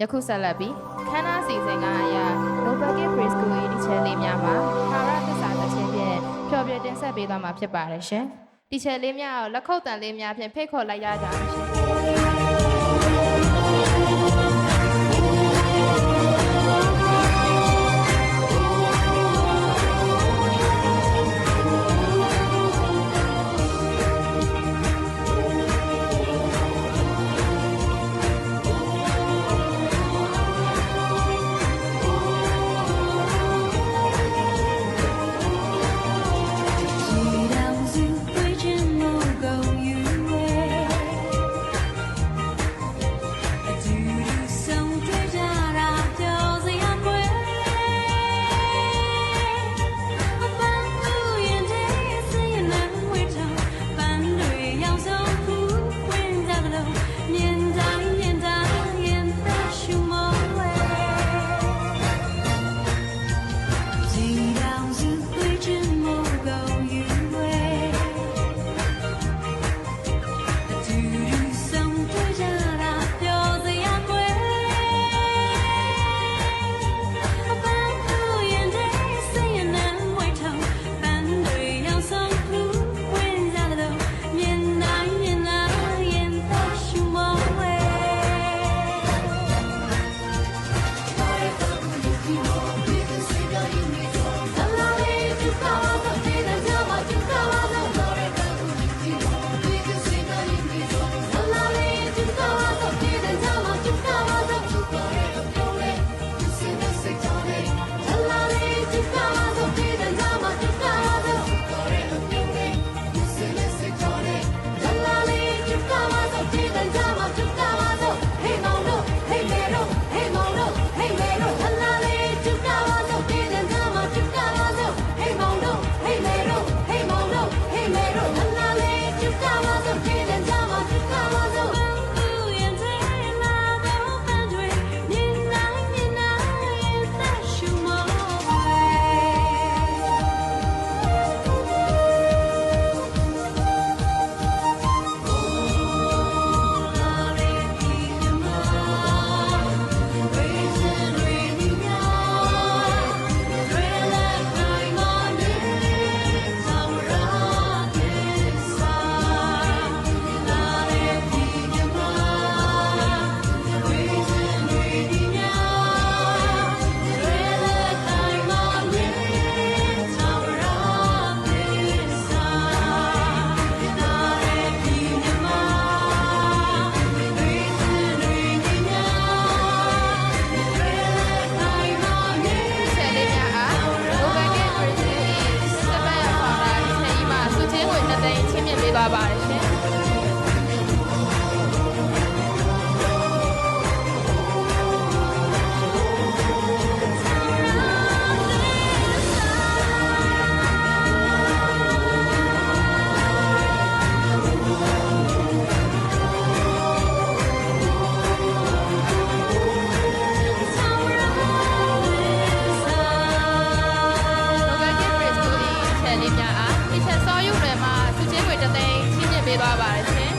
ယခုဆက်လက်ပြီးခန်းနာစီစဉ်ကအရာ Nobel Praise ကိုဒီချက်လေးများမှာဟာရသစ္စာသချင်းဖြင့်ဖျော်ဖြေတင်ဆက်ပေးသွားမှာဖြစ်ပါတယ်ရှင်ဒီချက်လေးများကိုလက်ခုပ်တန်လေးများဖြင့်ဖိတ်ခေါ်လိုက်ရကြအောင်ရှင်သွားပါတယ်ရှင်သွားပါတယ်ရှင်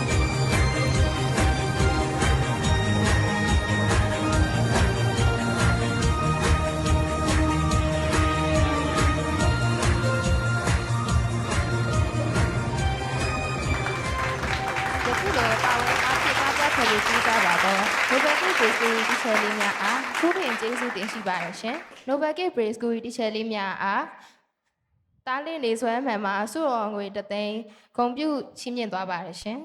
ဒီကြပါတော့ Nobel Praise ကိုတီချာလေးများအားခုပြင်ကျေးဇူးတင်ရှိပါတယ်ရှင် Nobel Praise ကိုတီချာလေးများအားတားလင်းနေဆွဲမှန်မှာအစုတော်ငွေတသိန်းဂုံပြုချီးမြှင့်သွားပါတယ်ရှင်